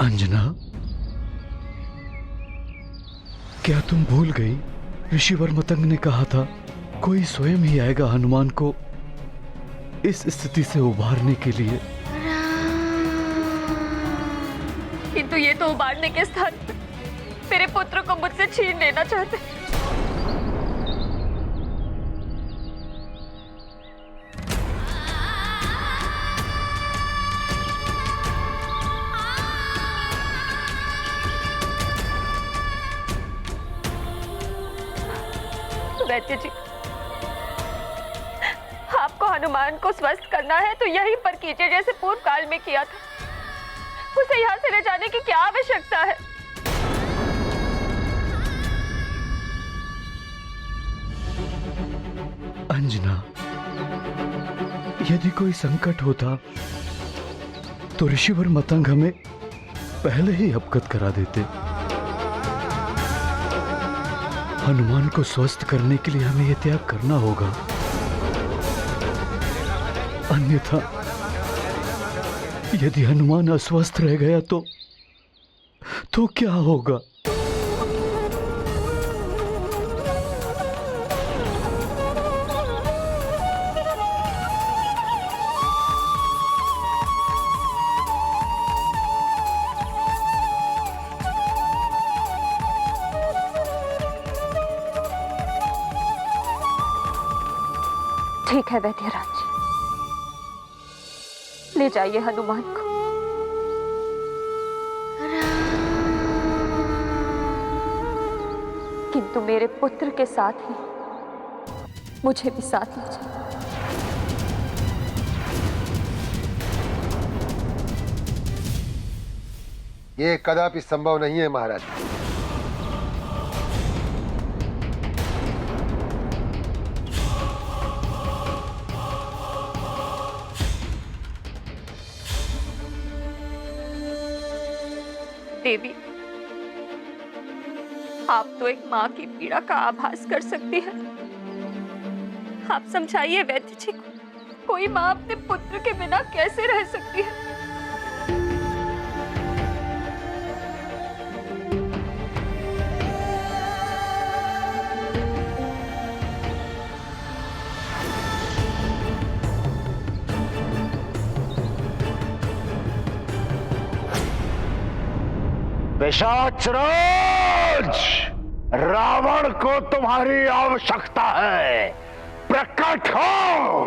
अंजना, क्या तुम भूल गई? ऋषिवर मतंग ने कहा था कोई स्वयं ही आएगा हनुमान को इस स्थिति से उबारने के लिए। किंतु ये तो उबारने के स्थान पर मेरे पुत्र को मुझसे छीन लेना चाहते। वैद्य जी, आपको हनुमान को स्वस्थ करना है तो यहीं पर कीजिए जैसे पूर्व काल में किया था। उसे यहाँ से ले जाने की क्या आवश्यकता है? अंजना, यदि कोई संकट होता तो ऋषिवर मतंग हमें पहले ही अवगत करा देते। हनुमान को स्वस्थ करने के लिए हमें यह त्याग करना होगा, अन्यथा यदि हनुमान अस्वस्थ रह गया तो क्या होगा? ठीक है वैद्यराज जी, ले जाइए हनुमान को। किंतु मेरे पुत्र के साथ ही मुझे भी साथ ले जाइए। ये कदापि संभव नहीं है महाराज। देवी, आप तो एक माँ की पीड़ा का आभास कर सकती हैं। आप समझाइए वैद्य जी को, कोई माँ अपने पुत्र के बिना कैसे रह सकती है? पिशाचराज, रावण को तुम्हारी आवश्यकता है, प्रकट हो।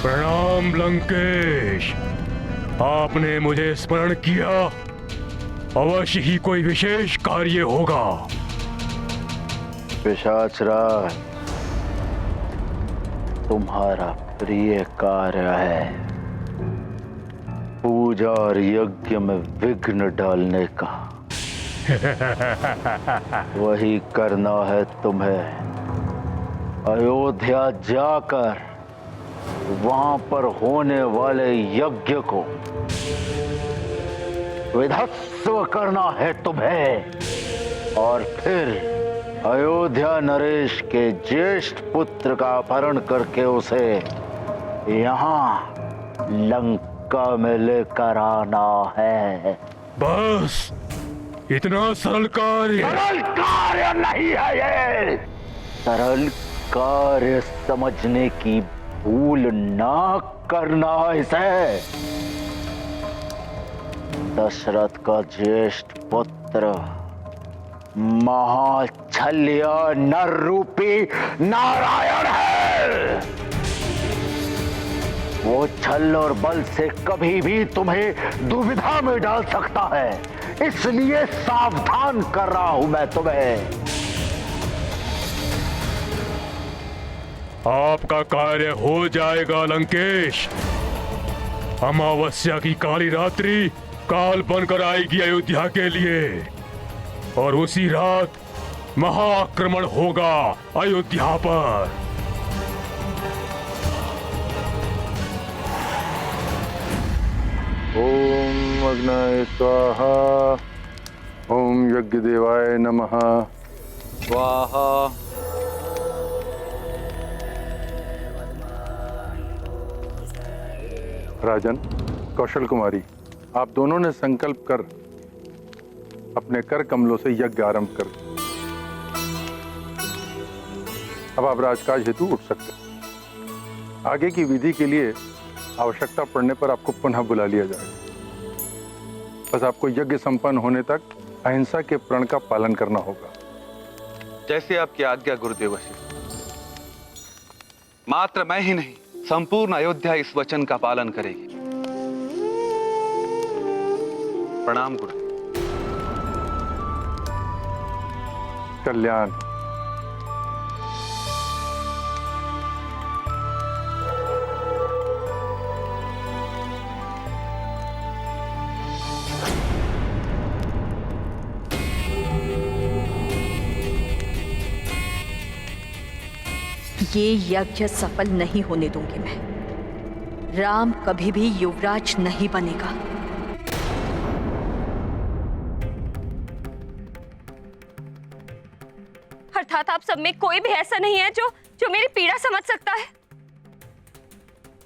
प्रणाम लंकेश, आपने मुझे स्मरण किया। अवश्य ही कोई विशेष कार्य होगा। पिशाचराज, तुम्हारा प्रिय कार्य है पूजा और यज्ञ में विघ्न डालने का। वही करना है तुम्हें। अयोध्या जाकर वहां पर होने वाले यज्ञ को विध्वंस करना है तुम्हें, और फिर अयोध्या नरेश के ज्येष्ठ पुत्र का अपहरण करके उसे यहाँ लंका में लेकर आना है। बस इतना सरल कार्य? सरल कार्य नहीं है ये। सरल कार्य समझने की भूल ना करना इसे। दशरथ का ज्येष्ठ पुत्र महाछल्या नर रूपी नारायण है। वो छल और बल से कभी भी तुम्हें दुविधा में डाल सकता है, इसलिए सावधान कर रहा हूं मैं तुम्हें। आपका कार्य हो जाएगा लंकेश। अमावस्या की काली रात्रि काल बनकर आएगी अयोध्या के लिए, और उसी रात महाआक्रमण होगा अयोध्या पर। ओम अग्नये स्वाहा, ओम यज्ञ देवाय नमः, स्वाहा। राजन, कौशल कुमारी, आप दोनों ने संकल्प कर अपने कर कमलों से यज्ञ आरंभ कर। अब आप राजकाज हेतु उठ सकते हैं। आगे की विधि के लिए आवश्यकता पड़ने पर आपको पुनः बुला लिया जाएगा। बस आपको यज्ञ संपन्न होने तक अहिंसा के प्रण का पालन करना होगा। जैसे आपकी आज्ञा गुरुदेव वशिष्ठ। मात्र मैं ही नहीं, संपूर्ण अयोध्या इस वचन का पालन करेगी। प्रणाम गुरुदेव। कल्याण। ये यज्ञ सफल नहीं होने दूंगी मैं। राम कभी भी युवराज नहीं बनेगा। अर्थात आप सब में कोई भी ऐसा नहीं है जो मेरी पीड़ा समझ सकता है।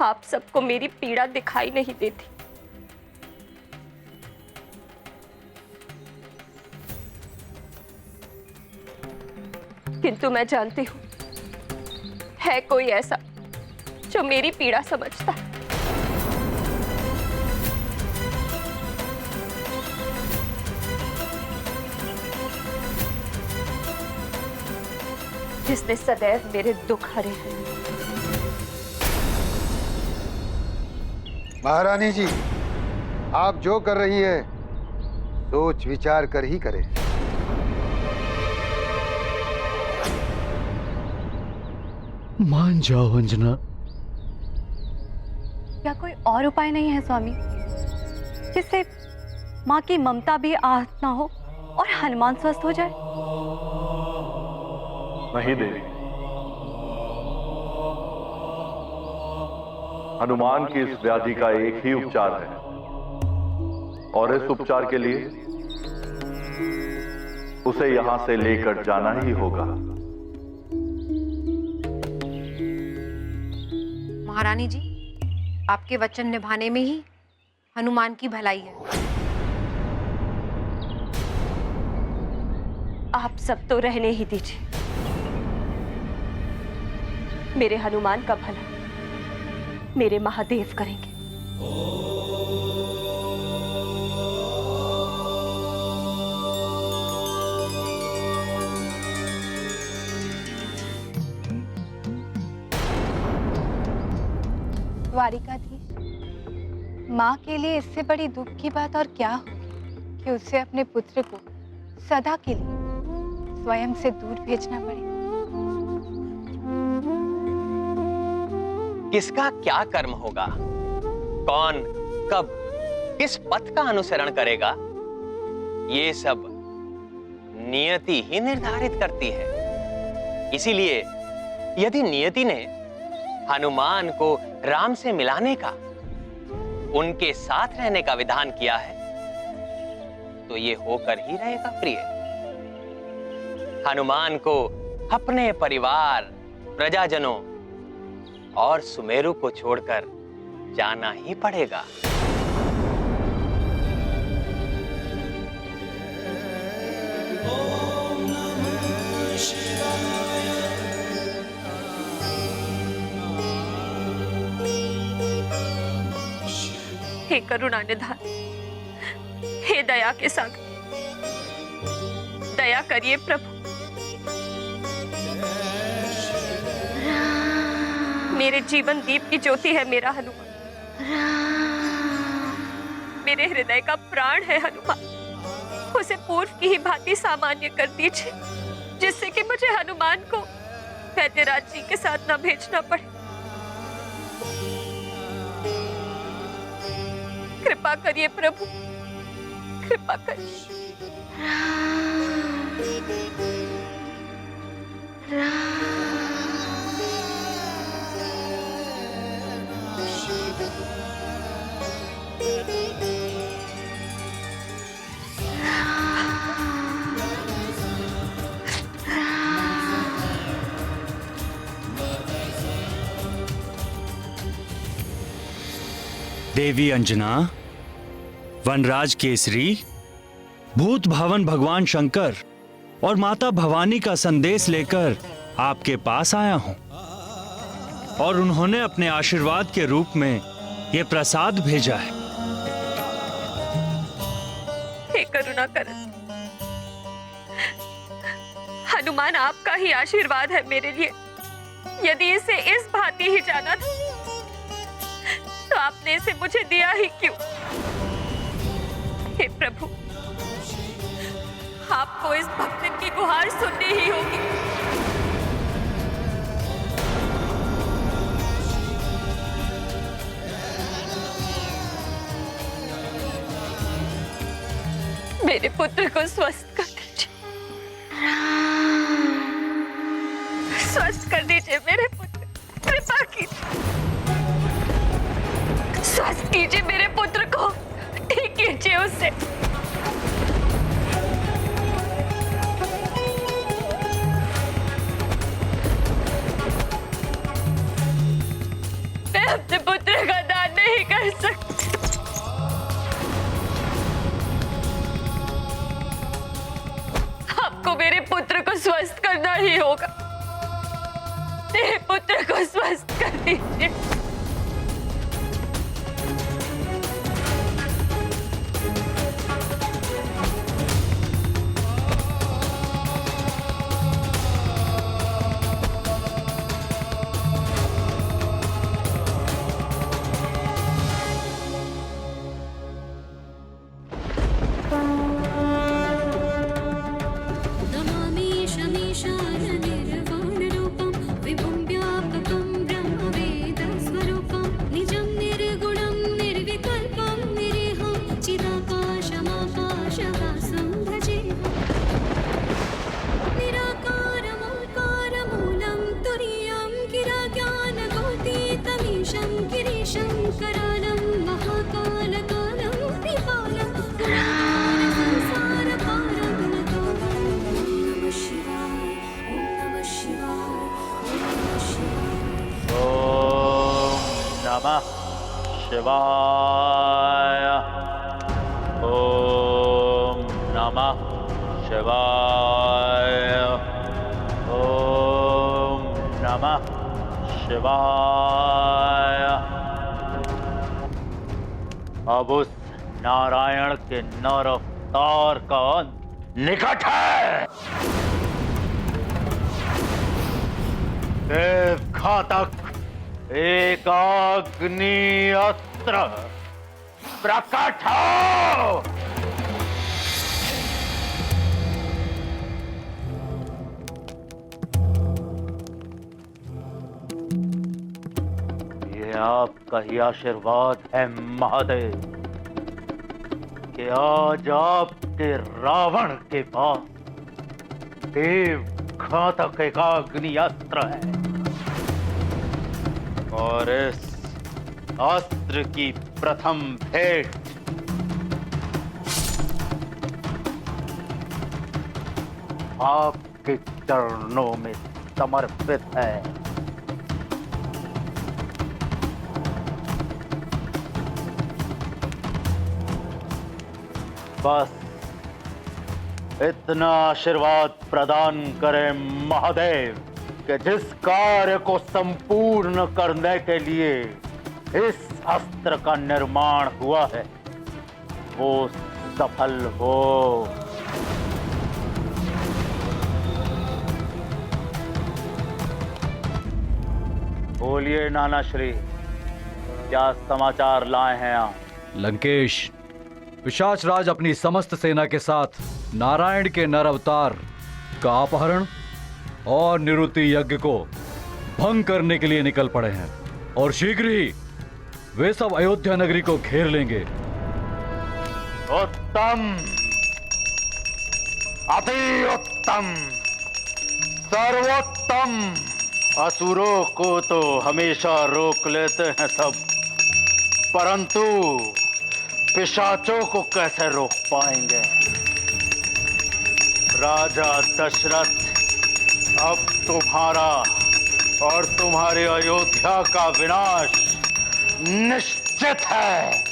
आप सबको मेरी पीड़ा दिखाई नहीं देती। किंतु मैं जानती हूं है कोई ऐसा जो मेरी पीड़ा समझता है। जिसने सदैव मेरे दुख हरे हैं। महारानी जी, आप जो कर रही हैं सोच विचार कर ही करें। मान जाओ अंजना। क्या कोई और उपाय नहीं है स्वामी, जिससे माँ की ममता भी आहत ना हो और हनुमान स्वस्थ हो जाए? नहीं देवी, हनुमान की इस व्याधि का एक ही उपचार है और इस उपचार के लिए उसे यहां से लेकर जाना ही होगा। महारानी जी, आपके वचन निभाने में ही हनुमान की भलाई है। आप सब तो रहने ही दीजिए। मेरे हनुमान का भला मेरे महादेव करेंगे। द्वारिकाधीश, माँ के लिए इससे बड़ी दुख की बात और क्या होगी कि उसे अपने पुत्र को सदा के लिए स्वयं से दूर भेजना पड़े। किसका क्या कर्म होगा, कौन कब किस पथ का अनुसरण करेगा, ये सब नियति ही निर्धारित करती है। इसीलिए यदि नियति ने हनुमान को राम से मिलाने का, उनके साथ रहने का विधान किया है, तो ये होकर ही रहेगा प्रिय। हनुमान को अपने परिवार, प्रजाजनों और सुमेरु को छोड़कर जाना ही पड़ेगा। हे करुणा निधान, हे दया के सागर, दया करिए प्रभु। मेरे जीवन दीप की ज्योति है मेरा हनुमान। मेरे हृदय का प्राण है हनुमान। उसे पूर्व की ही भांति सामान्य कर दीजिए, जिससे कि मुझे हनुमान को वैद्यराज जी के साथ न भेजना पड़े। कृपा करिए प्रभु, कृपा करिए। देवी अंजना, वनराज केसरी, भूत भावन भगवान शंकर और माता भवानी का संदेश लेकर आपके पास आया हूं और उन्होंने अपने आशीर्वाद के रूप में ये प्रसाद भेजा है। हे करुणा कर, हनुमान आपका ही आशीर्वाद है मेरे लिए। यदि इसे इस भांति ही जाना था तो आपने इसे मुझे दिया ही क्यों? हे प्रभु, आपको इस भक्तन की गुहार सुननी ही होगी। मेरे पुत्र को स्वस्थ कर दीजिए, स्वस्थ कर दीजिए मेरे पुत्र, कृपा कीजिए, स्वस्थ कीजिए मेरे पुत्र को, ठीक कीजिए उसे। मैं अपने पुत्र का दान नहीं कर सकती। आपको मेरे पुत्र को स्वस्थ करना ही होगा। मेरे पुत्र को स्वस्थ कर दीजिए। नमः शिवाय। ओम नमः शिवाय। ओम नमः शिवाय। अब उस नारायण के नर अवतार का अंत निकट है। देव घातक एक अग्नि अस्त्र प्रकट हो। ये आपका ही आशीर्वाद है महादेव कि आज आपके रावण के पास देव घातक एक अग्नि अस्त्र है और इस अस्त्र की प्रथम भेंट आपके चरणों में समर्पित है। बस इतना आशीर्वाद प्रदान करें महादेव कि जिस कार्य को संपूर्ण करने के लिए इस अस्त्र का निर्माण हुआ है वो सफल हो। बोलिए नाना श्री, क्या समाचार लाए हैं आप? लंकेश, पिशाच राज अपनी समस्त सेना के साथ नारायण के नर अवतार का अपहरण और निवृत्ति यज्ञ को भंग करने के लिए निकल पड़े हैं और शीघ्र ही वे सब अयोध्या नगरी को घेर लेंगे। उत्तम, अति उत्तम, सर्वोत्तम। असुरों को तो हमेशा रोक लेते हैं सब, परंतु पिशाचों को कैसे रोक पाएंगे? राजा दशरथ, अब तुम्हारा और तुम्हारे अयोध्या का विनाश निश्चित निश्चित है।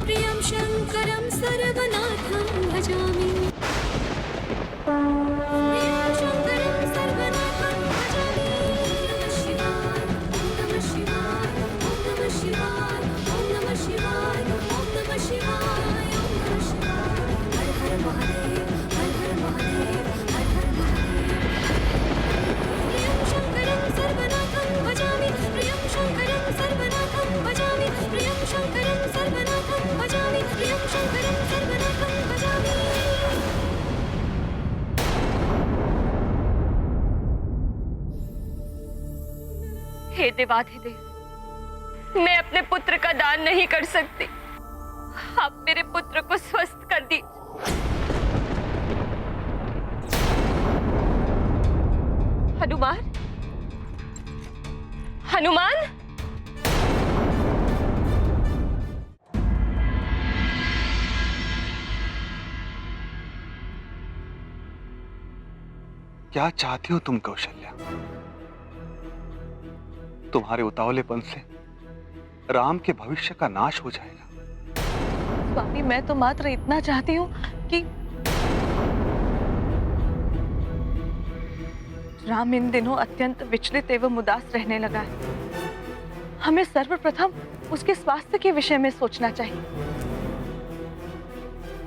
प्रियं शंकरं सर्वनाथं भजामि। प्रियं शंकरं सर्वनाथं भजामि। नमः शिवाय, ओम नमः शिवाय, ओम नमः शिवाय, ओम नमः शिवाय, ओम नमः शिवाय, ओम नमः शिवाय। हर हर महादेव, हर हर महादेव, हर हर महादेव। प्रियं शंकरं सर्वनाथं भजामि। प्रियं शंकरं सर्वनाथं भजामि। प्रियं शंकरं सर्वनाथं भजामि। प्रियं शंकरं सर्वनाथं भजामि। हे देवाधिदेव, मैं अपने पुत्र का दान नहीं कर सकती। आप मेरे पुत्र को स्वस्थ कर दी। हनुमान, हनुमान, क्या चाहती हो तुम कौशल्या? तुम्हारे उतावलेपन से राम के भविष्य का नाश हो जाएगा। स्वामी, मैं तो मात्र इतना चाहती हूँ कि राम इन दिनों अत्यंत विचलित एवं उदास रहने लगा है। हमें सर्वप्रथम उसके स्वास्थ्य के विषय में सोचना चाहिए।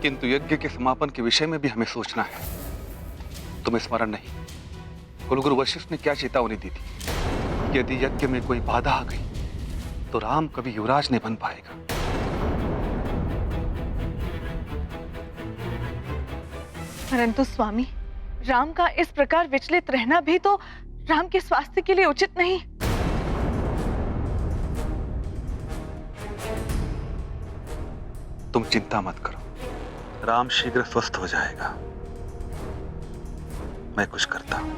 किंतु यज्ञ के समापन के विषय में भी हमें सोचना है। तुम्हें स्मरण नहीं, कुलगुरु वशिष्ठ ने क्या चेतावनी दी थी? यदि यज्ञ में कोई बाधा आ गई तो राम कभी युवराज नहीं बन पाएगा। परंतु स्वामी, राम का इस प्रकार विचलित रहना भी तो राम के स्वास्थ्य के लिए उचित नहीं। तुम चिंता मत करो, राम शीघ्र स्वस्थ हो जाएगा। मैं कुछ करता हूं।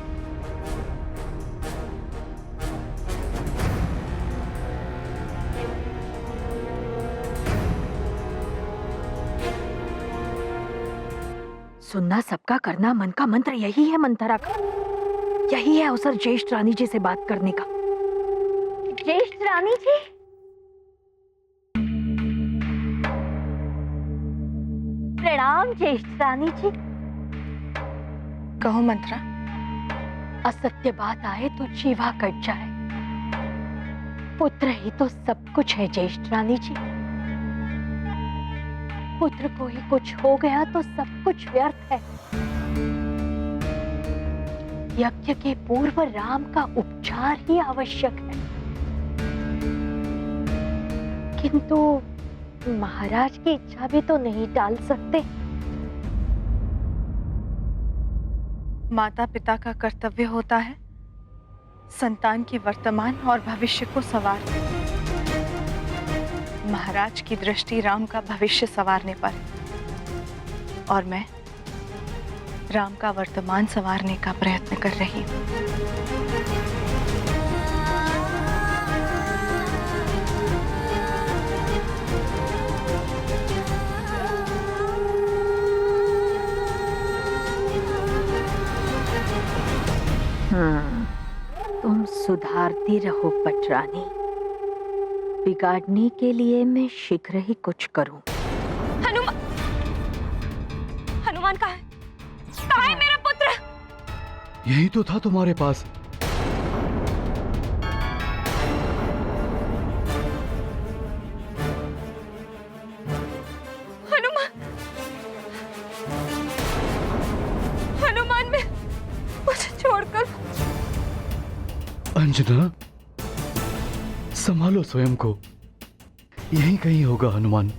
सुनना सबका, करना मन का मंत्र यही है मंथरा का। यही है अवसर ज्येष्ठ रानी जी से बात करने का। ज्येष्ठ रानी जी, प्रणाम ज्येष्ठ रानी जी। कहो मंत्रा। असत्य बात आए तो जीवा कट जाए। पुत्र ही तो सब कुछ है ज्येष्ठ रानी जी। पुत्र को ही कुछ हो गया तो सब कुछ व्यर्थ है। यज्ञ के पूर्व राम का उपचार ही आवश्यक है। किंतु महाराज की इच्छा भी तो नहीं टाल सकते। माता पिता का कर्तव्य होता है संतान की वर्तमान और भविष्य को संवारना। महाराज की दृष्टि राम का भविष्य संवारने पर, और मैं राम का वर्तमान संवारने का प्रयत्न कर रही हूँ। तुम सुधारती रहो पटरानी। बिगाड़ने के लिए मैं शीघ्र ही कुछ करूं। हनुमान, हनुमान कहाँ है? कहाँ है मेरा पुत्र? यही तो था तुम्हारे पास। हनुमान, हनुमान, में मुझे छोड़कर। अंजना, संभालो स्वयं को। यहीं कहीं होगा हनुमान।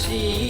श्री